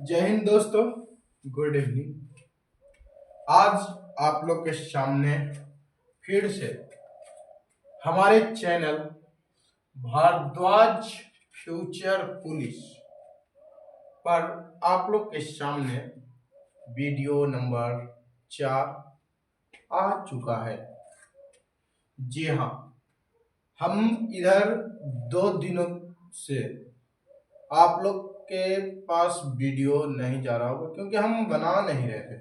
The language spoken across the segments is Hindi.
जय हिंद दोस्तों। Good evening. आज आप लोग के सामने फिर से हमारे चैनल भारद्वाज फ्यूचर पुलिस पर आप लोग के सामने वीडियो नंबर 4 आ चुका है। जी हाँ, हम इधर 2 दिनों से आप लोग के पास वीडियो नहीं जा रहा होगा क्योंकि हम बना नहीं रहे थे।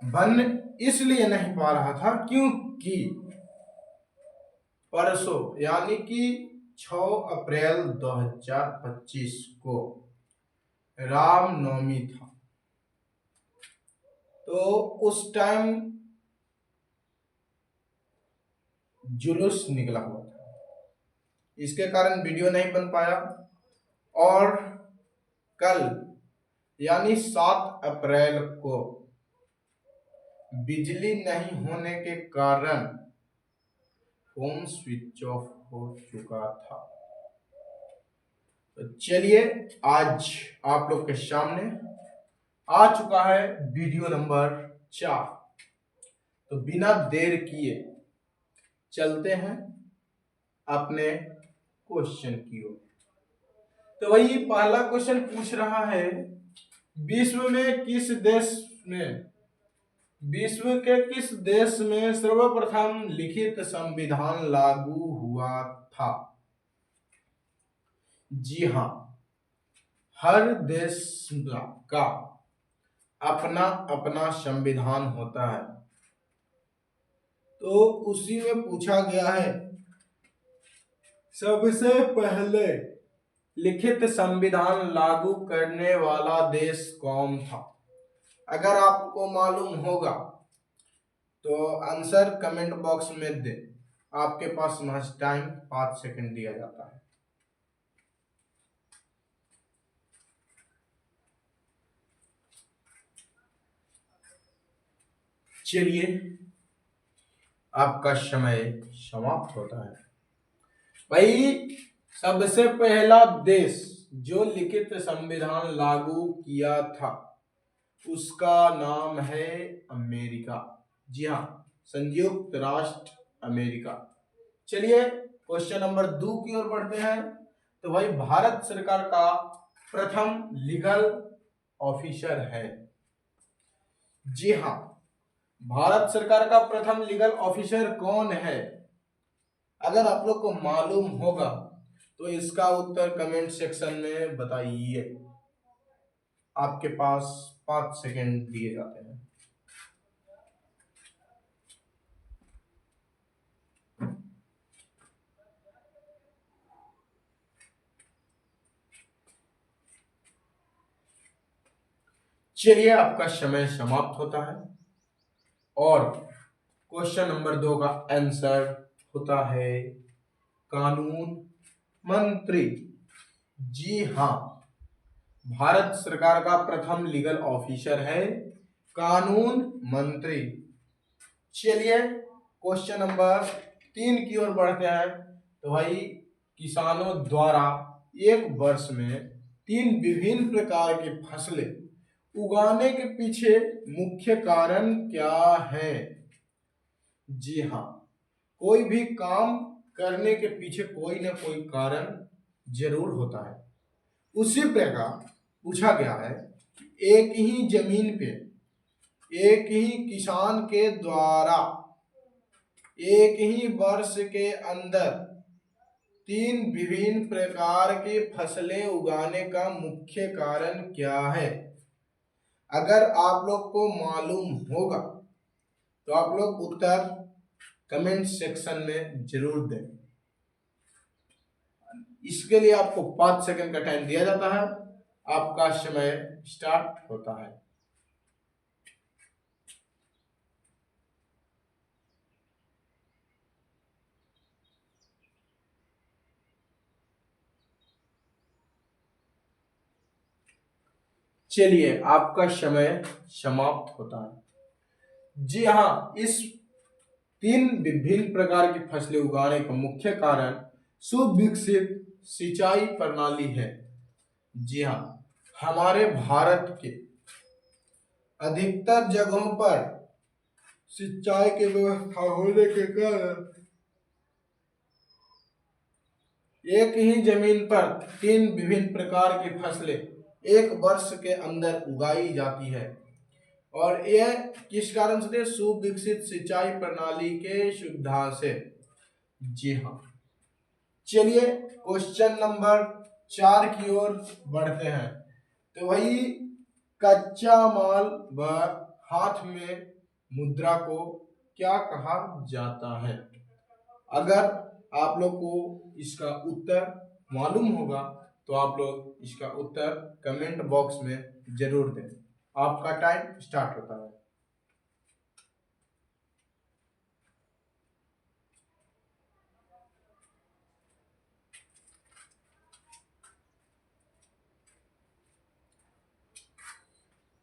बन इसलिए नहीं पा रहा था क्योंकि परसों यानी कि 6 अप्रैल 2025 को रामनवमी था। तो उस टाइम जुलूस निकला हुआ था, इसके कारण वीडियो नहीं बन पाया। और कल यानी 7 अप्रैल को बिजली नहीं होने के कारण फोन स्विच ऑफ हो चुका था। तो चलिए, आज आप लोग के सामने आ चुका है वीडियो नंबर 4। तो बिना देर किए चलते हैं अपने क्वेश्चन की ओर। तो वही पहला क्वेश्चन पूछ रहा है, विश्व के किस देश में सर्वप्रथम लिखित संविधान लागू हुआ था? जी हाँ, हर देश का अपना अपना संविधान होता है। तो उसी में पूछा गया है, सबसे पहले लिखित संविधान लागू करने वाला देश कौन था? अगर आपको मालूम होगा तो आंसर कमेंट बॉक्स में दे। आपके पास महज टाइम 5 सेकंड दिया जाता है। चलिए, आपका समय समाप्त होता है। भाई, सबसे पहला देश जो लिखित संविधान लागू किया था उसका नाम है अमेरिका। जी हाँ, संयुक्त राष्ट्र अमेरिका। चलिए, क्वेश्चन नंबर 2 की ओर बढ़ते हैं। तो भाई, भारत सरकार का प्रथम लीगल ऑफिसर है। जी हाँ, भारत सरकार का प्रथम लीगल ऑफिसर कौन है? अगर आप लोग को मालूम होगा तो इसका उत्तर कमेंट सेक्शन में बताइए। आपके पास 5 सेकंड दिए जाते हैं। चलिए, आपका समय समाप्त होता है और क्वेश्चन नंबर 2 का आंसर होता है कानून मंत्री। जी हाँ, भारत सरकार का प्रथम लीगल ऑफिसर है कानून मंत्री। चलिए, क्वेश्चन नंबर 3 की ओर बढ़ते हैं। तो भाई, किसानों द्वारा एक वर्ष में 3 विभिन्न प्रकार की फसलें उगाने के पीछे मुख्य कारण क्या है? जी हाँ, कोई भी काम करने के पीछे कोई ना कोई कारण जरूर होता है। उसी प्रकार पूछा गया है, एक ही जमीन पे एक ही किसान के द्वारा एक ही वर्ष के अंदर 3 विभिन्न प्रकार की फसलें उगाने का मुख्य कारण क्या है? अगर आप लोग को मालूम होगा तो आप लोग उत्तर कमेंट सेक्शन में जरूर दें। इसके लिए आपको 5 सेकंड का टाइम दिया जाता है। आपका समय स्टार्ट होता है। चलिए, आपका समय समाप्त होता है। जी हाँ, इस 3 विभिन्न प्रकार की फसलें उगाने का मुख्य कारण सुविकसित सिंचाई प्रणाली है। जी हाँ, हमारे भारत के अधिकतर जगहों पर सिंचाई की व्यवस्था होने के कारण एक ही जमीन पर तीन विभिन्न प्रकार की फसलें एक वर्ष के अंदर उगाई जाती है। और यह किस कारण से? सुविकसित सिंचाई प्रणाली के सुविधा से। जी हाँ, चलिए क्वेश्चन नंबर 4 की ओर बढ़ते हैं। तो वही कच्चा माल व हाथ में मुद्रा को क्या कहा जाता है? अगर आप लोग को इसका उत्तर मालूम होगा तो आप लोग इसका उत्तर कमेंट बॉक्स में जरूर दें। आपका टाइम स्टार्ट होता है।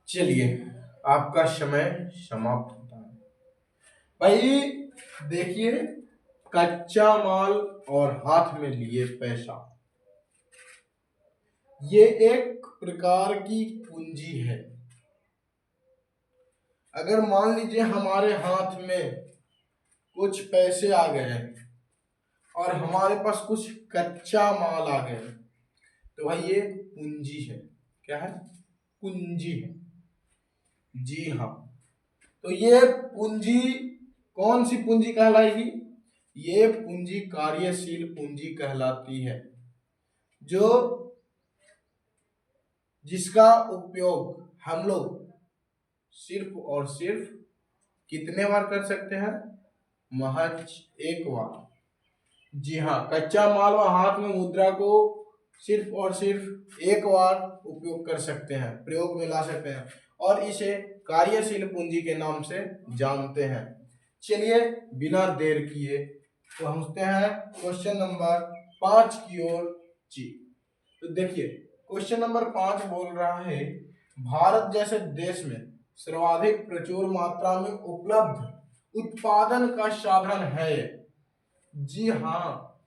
चलिए, आपका समय समाप्त होता है। भाई देखिए, कच्चा माल और हाथ में लिए पैसा, ये एक प्रकार की पूंजी है। अगर मान लीजिए हमारे हाथ में कुछ पैसे आ गए और हमारे पास कुछ कच्चा माल आ गए, तो भाई ये पूंजी है। क्या है? पूंजी है। जी हाँ, तो ये पूंजी कौन सी पूंजी कहलाएगी? ये पूंजी कार्यशील पूंजी कहलाती है, जो जिसका उपयोग हम लोग सिर्फ और सिर्फ कितने बार कर सकते हैं? महज एक बार। जी हाँ, कच्चा माल व हाथ में मुद्रा को सिर्फ और सिर्फ एक बार उपयोग कर सकते हैं, प्रयोग में ला सकते हैं, और इसे कार्यशील पूंजी के नाम से जानते हैं। चलिए बिना देर किए पहुंचते हैं क्वेश्चन नंबर 5 की ओर। जी, तो देखिए क्वेश्चन नंबर 5 बोल रहा है, भारत जैसे देश में सर्वाधिक प्रचुर मात्रा में उपलब्ध उत्पादन का साधन है। जी हाँ,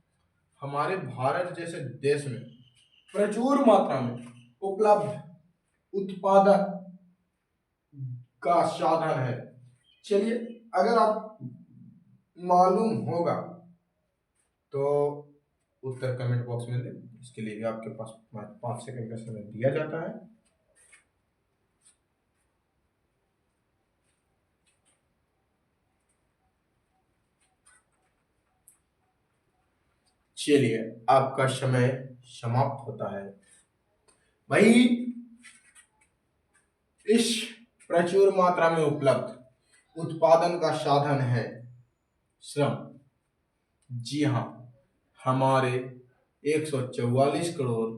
हमारे भारत जैसे देश में प्रचुर मात्रा में उपलब्ध उत्पादन का साधन है। चलिए, अगर आप मालूम होगा तो उत्तर कमेंट बॉक्स में दें। इसके लिए भी आपके पास 5 सेकंड का समय दिया जाता है। चलिए, आपका समय समाप्त होता है। भाई इस प्रचुर मात्रा में उपलब्ध उत्पादन का साधन है श्रम। जी हाँ, हमारे 144 करोड़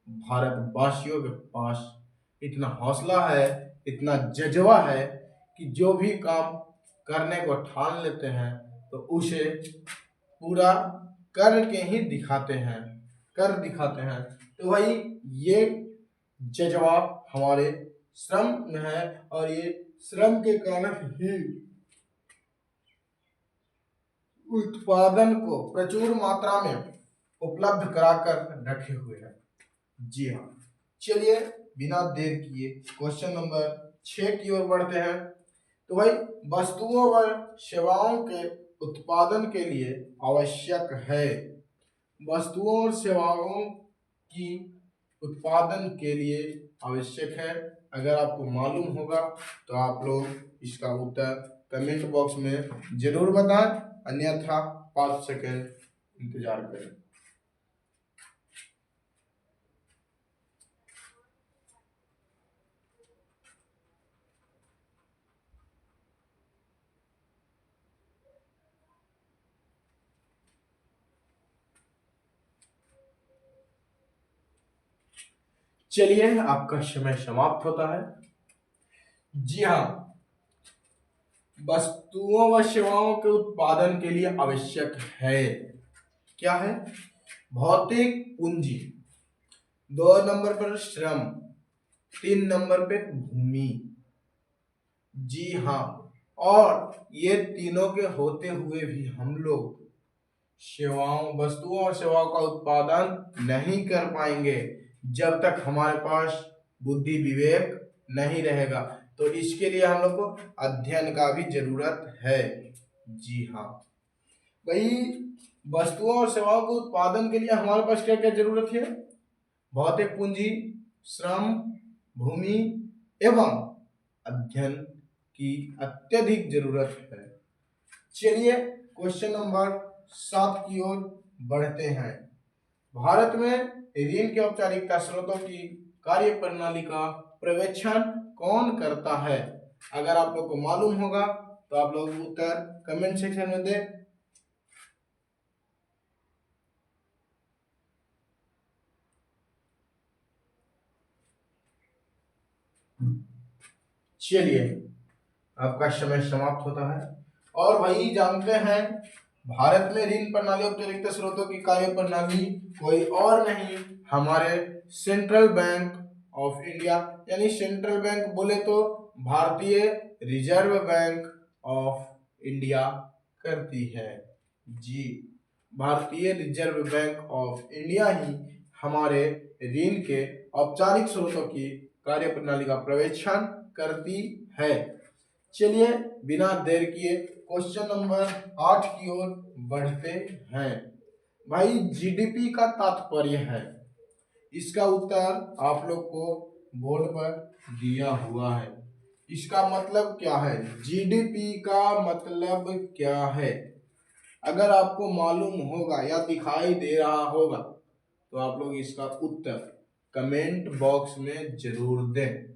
भारतवासियों के पास इतना हौसला है, इतना जज्बा है कि जो भी काम करने को ठान लेते हैं तो उसे पूरा करके ही दिखाते हैं, कर दिखाते हैं। तो भाई ये जज्बा हमारे श्रम में है, और ये श्रम के कारण ही उत्पादन को प्रचुर मात्रा में उपलब्ध कराकर रखे हुए हैं। जी हाँ, चलिए बिना देर किए क्वेश्चन नंबर 6 की ओर बढ़ते हैं। तो भाई वस्तुओं व सेवाओं के उत्पादन के लिए आवश्यक है। वस्तुओं और सेवाओं की उत्पादन के लिए आवश्यक है। अगर आपको मालूम होगा तो आप लोग इसका उत्तर कमेंट बॉक्स में जरूर बताएं, अन्यथा 5 सेकंड इंतजार करें। चलिए, आपका समय समाप्त होता है। जी हाँ, वस्तुओं व सेवाओं के उत्पादन के लिए आवश्यक है। क्या है? भौतिक पूंजी, 2 नंबर पर श्रम, 3 नंबर पे भूमि। जी हाँ, और ये तीनों के होते हुए भी हम लोग वस्तुओं और सेवाओं का उत्पादन नहीं कर पाएंगे। जब तक हमारे पास बुद्धि विवेक नहीं रहेगा। तो इसके लिए हम लोग को अध्ययन का भी जरूरत है। जी हाँ भाई, वस्तुओं और सेवाओं के उत्पादन के लिए हमारे पास क्या क्या जरूरत है? भौतिक पूंजी, श्रम, भूमि एवं अध्ययन की अत्यधिक जरूरत है। चलिए क्वेश्चन नंबर 7 की ओर बढ़ते हैं। भारत में ऋण के औपचारिकता स्रोतों की कार्य प्रणाली का पर्यवेक्षण कौन करता है? अगर आप लोग को मालूम होगा तो आप लोग उत्तर कमेंट सेक्शन में दें। चलिए आपका समय समाप्त होता है। और वही जानते हैं, भारत में ऋण प्रणाली औपचारिकता स्रोतों की कार्य प्रणाली कोई और नहीं, हमारे सेंट्रल बैंक ऑफ इंडिया यानी सेंट्रल बैंक बोले तो भारतीय रिजर्व बैंक ऑफ इंडिया करती है। जी, भारतीय रिजर्व बैंक ऑफ इंडिया ही हमारे ऋण के औपचारिक स्रोतों की कार्य प्रणाली का पर्यवेक्षण करती है। चलिए बिना देर किए क्वेश्चन नंबर 8 की ओर बढ़ते हैं। भाई जीडीपी का तात्पर्य है, इसका उत्तर आप लोग को बोर्ड पर दिया हुआ है। इसका मतलब क्या है? जीडीपी का मतलब क्या है? अगर आपको मालूम होगा या दिखाई दे रहा होगा तो आप लोग इसका उत्तर कमेंट बॉक्स में जरूर दें।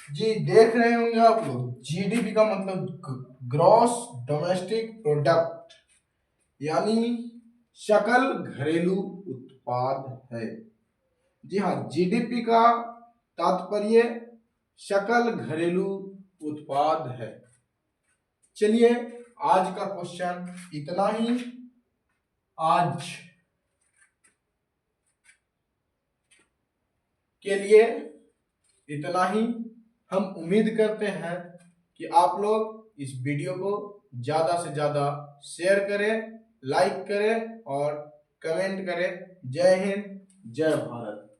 जी देख रहे होंगे आप लोग, जीडीपी का मतलब ग्रॉस डोमेस्टिक प्रोडक्ट यानी सकल घरेलू उत्पाद है। जी हाँ, जीडीपी का तात्पर्य सकल घरेलू उत्पाद है। चलिए आज का क्वेश्चन इतना ही। आज के लिए इतना ही। हम उम्मीद करते हैं कि आप लोग इस वीडियो को ज़्यादा से ज़्यादा शेयर करें, लाइक करें और कमेंट करें। जय हिंद, जय भारत।